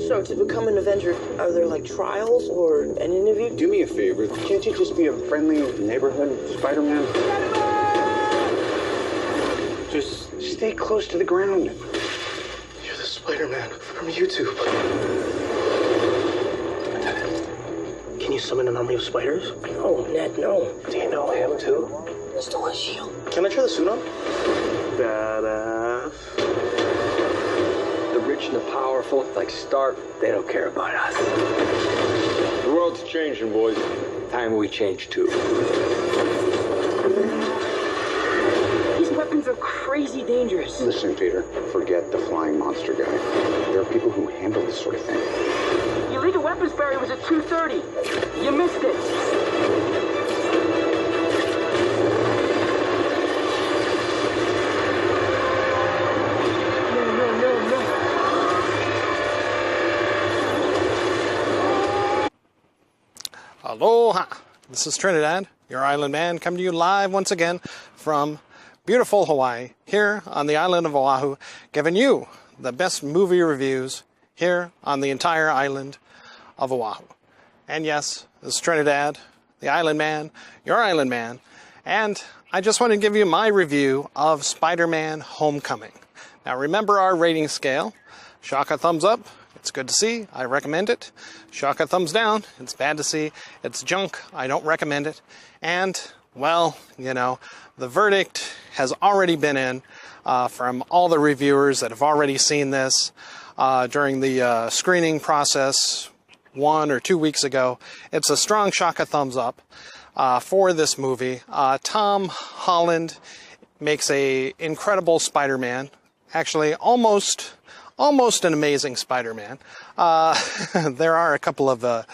So, to become an Avenger, are there, like, trials or an interview? Do me a favor. Can't you just be a friendly neighborhood Spider-Man? Just stay close to the ground. You're the Spider-Man from YouTube. Can you summon an army of spiders? Oh, Ned, no. Do you know him, too? Still want a shield. Can I try the suit on? Badass. The rich and the powerful, like Stark, they don't care about us. The world's changing, boys. Time we change, too. These weapons are crazy dangerous. Listen, Peter, forget the flying monster guy. There are people who handle this sort of thing. Your legal weapons barrier was at 2:30. You missed it. Aloha! This is Trinidad, your Island Man, coming to you live once again from beautiful Hawaii, here on the island of Oahu, giving you the best movie reviews here on the entire island of Oahu. And yes, this is Trinidad, the Island Man, your Island Man, and I just want to give you my review of Spider-Man Homecoming. Now remember our rating scale. Shaka thumbs up. It's good to see. I recommend it. Shaka thumbs down. It's bad to see. It's junk. I don't recommend it. And, well, you know, the verdict has already been in from all the reviewers that have already seen this during the screening process 1 or 2 weeks ago. It's a strong Shaka thumbs up for this movie. Tom Holland makes a incredible Spider-Man. Actually, almost an amazing Spider-Man. There are a couple of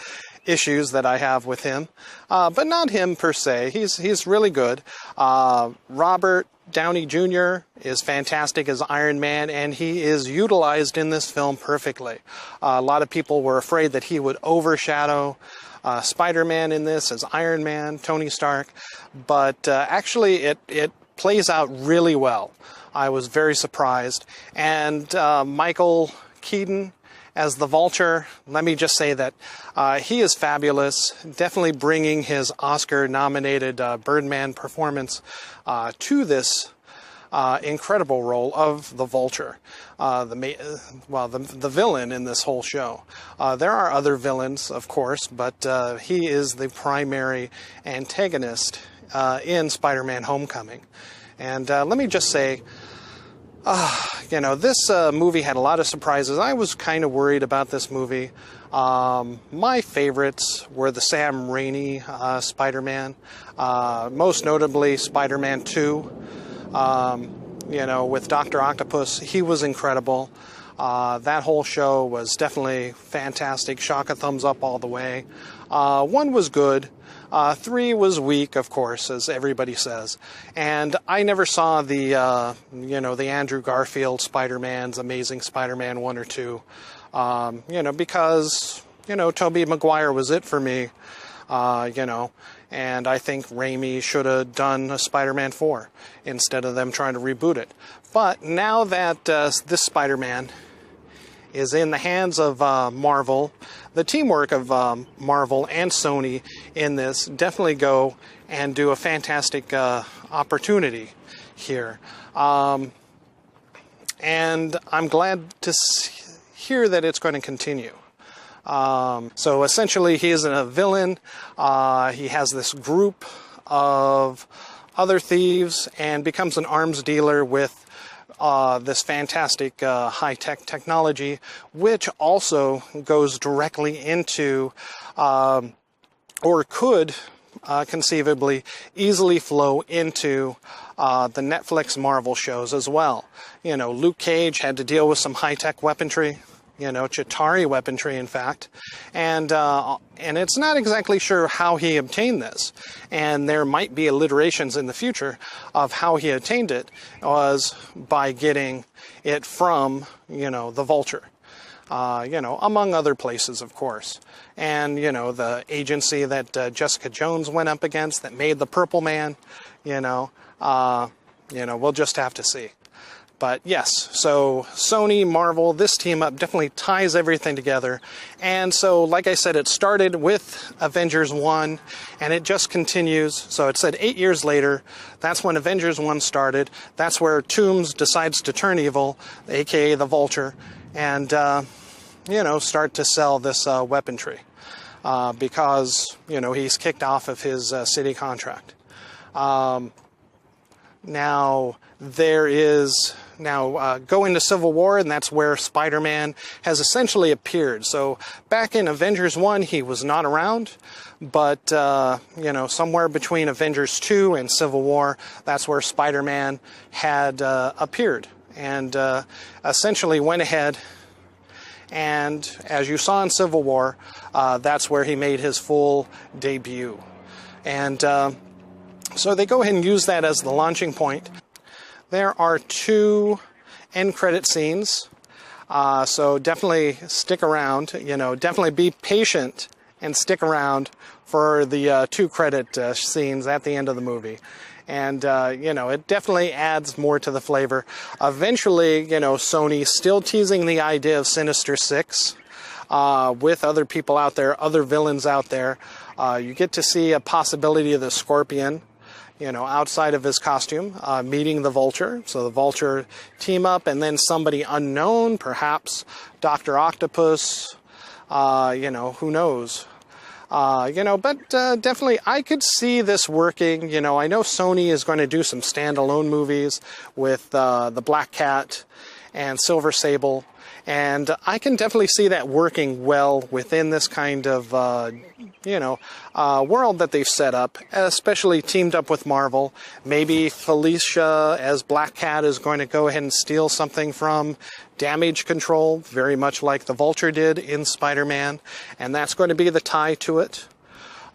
issues that I have with him, but not him per se. He's really good. Robert Downey Jr. is fantastic as Iron Man, and he is utilized in this film perfectly. A lot of people were afraid that he would overshadow Spider-Man in this as Iron Man, Tony Stark, but actually it plays out really well. I was very surprised. And Michael Keaton as the Vulture, let me just say that he is fabulous, definitely bringing his Oscar-nominated Birdman performance to this incredible role of the Vulture, the villain in this whole show. There are other villains, of course, but he is the primary antagonist in Spider-Man Homecoming. And let me just say, you know, this movie had a lot of surprises. I was kind of worried about this movie. My favorites were the Sam Raimi Spider-Man, most notably Spider-Man 2, you know, with Dr. Octopus. He was incredible. That whole show was definitely fantastic. Shaka thumbs up all the way. 1 was good. 3 was weak, of course, as everybody says. And I never saw the, you know, the Andrew Garfield Spider-Man's Amazing Spider-Man 1 or 2, you know, because, you know, Tobey Maguire was it for me, you know, and I think Raimi should have done a Spider-Man 4 instead of them trying to reboot it. But now that this Spider-Man is in the hands of Marvel, the teamwork of Marvel and Sony in this definitely go and do a fantastic opportunity here. And I'm glad to hear that it's going to continue. So essentially he is a villain. He has this group of other thieves and becomes an arms dealer with this fantastic high-tech technology, which also goes directly into, or could conceivably easily flow into the Netflix Marvel shows as well. You know, Luke Cage had to deal with some high-tech weaponry, you know, Chitauri weaponry, in fact, and it's not exactly sure how he obtained this, and there might be alliterations in the future of how he obtained it was by getting it from, you know, the Vulture, you know, among other places, of course, and, you know, the agency that Jessica Jones went up against that made the Purple Man, you know, we'll just have to see. But yes, so Sony, Marvel, this team up definitely ties everything together. And so, like I said, it started with Avengers 1, and it just continues. So it said 8 years later, that's when Avengers 1 started. That's where Toomes decides to turn evil, aka the Vulture, and, start to sell this weaponry. Because, he's kicked off of his city contract. Now, there is go into Civil War, and that's where Spider-Man has essentially appeared. So back in Avengers 1, he was not around, but, somewhere between Avengers 2 and Civil War, that's where Spider-Man had appeared and essentially went ahead. And as you saw in Civil War, that's where he made his full debut. And so they go ahead and use that as the launching point. There are 2 end credit scenes, so definitely stick around. Definitely be patient and stick around for the 2 credit scenes at the end of the movie. And, it definitely adds more to the flavor. Eventually, Sony still teasing the idea of Sinister Six with other people out there, other villains out there. You get to see a possibility of the Scorpion, outside of his costume, meeting the Vulture. So the Vulture team up, and then somebody unknown, perhaps Dr. Octopus, who knows. But definitely I could see this working. I know Sony is going to do some standalone movies with the Black Cat and Silver Sable, and I can definitely see that working well within this kind of, world that they've set up, especially teamed up with Marvel. Maybe Felicia as Black Cat is going to go ahead and steal something from Damage Control, very much like the Vulture did in Spider-Man, and that's going to be the tie to it,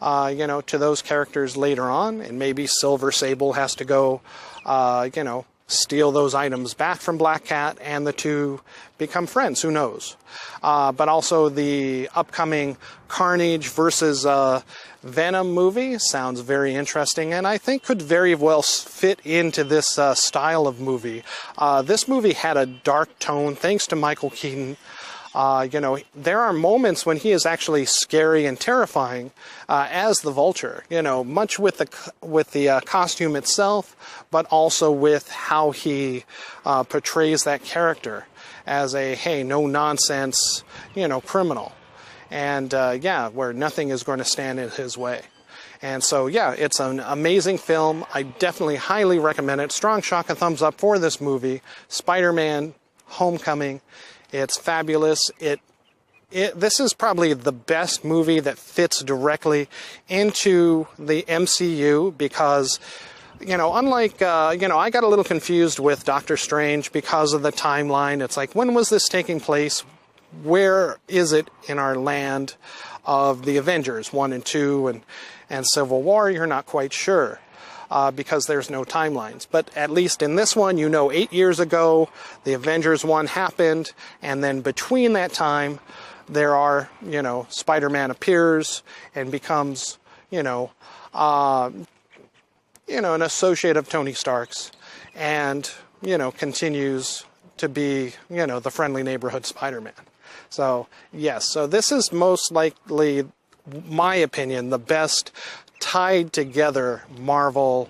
to those characters later on. And maybe Silver Sable has to go, steal those items back from Black Cat, and the 2 become friends. Who knows? But also the upcoming Carnage versus Venom movie sounds very interesting, and I think could very well fit into this style of movie. This movie had a dark tone thanks to Michael Keaton. There are moments when he is actually scary and terrifying as the Vulture. Much with the costume itself, but also with how he portrays that character as a no nonsense criminal, and where nothing is going to stand in his way. And so it's an amazing film. I definitely highly recommend it. Strong shock and thumbs up for this movie, Spider-Man: Homecoming. It's fabulous. This is probably the best movie that fits directly into the MCU because, unlike, I got a little confused with Doctor Strange because of the timeline. It's like, when was this taking place? Where is it in our land of the Avengers 1 and 2 and Civil War? You're not quite sure. Because there's no timelines. But at least in this one, 8 years ago, the Avengers 1 happened, and then between that time, there are, Spider-Man appears and becomes, an associate of Tony Stark's, and, continues to be, the friendly neighborhood Spider-Man. So, yes, so this is most likely, my opinion, the best tied together Marvel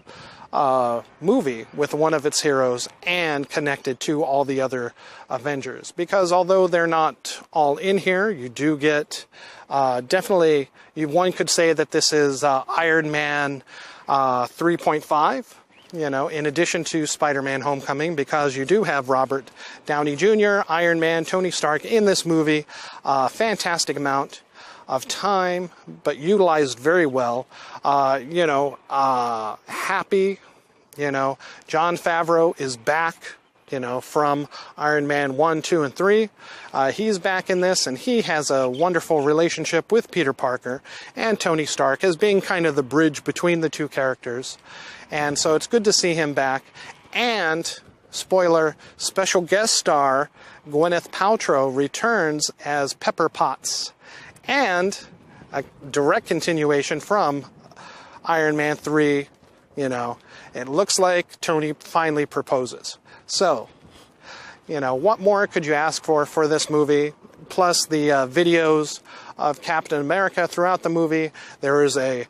movie with one of its heroes and connected to all the other Avengers. Because although they're not all in here, you do get definitely, one could say that this is Iron Man 3.5. In addition to Spider-Man: Homecoming, because you do have Robert Downey Jr., Iron Man, Tony Stark in this movie. Fantastic amount of time, but utilized very well. Happy, Jon Favreau is back, from Iron Man 1, 2, and 3. He's back in this, and he has a wonderful relationship with Peter Parker and Tony Stark as being kind of the bridge between the 2 characters. And so it's good to see him back. And, spoiler, special guest star Gwyneth Paltrow returns as Pepper Potts. And a direct continuation from Iron Man 3, it looks like Tony finally proposes. So, You know, what more could you ask for this movie? Plus the videos of Captain America throughout the movie. There is there's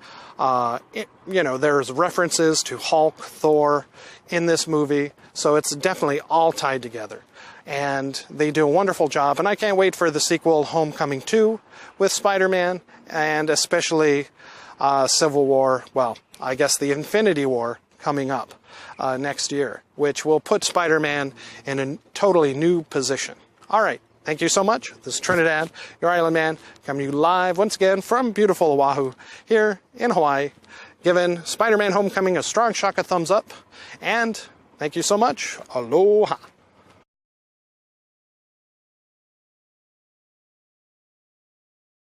references to Hulk, Thor in this movie. So it's definitely all tied together. And they do a wonderful job. And I can't wait for the sequel, Homecoming 2, with Spider-Man, and especially Civil War, well, I guess the Infinity War coming up next year, which will put Spider-Man in a totally new position. All right. Thank you so much. This is Trinidad, your Island Man, coming to you live once again from beautiful Oahu here in Hawaii, giving Spider-Man Homecoming a strong shock of thumbs up. And thank you so much. Aloha.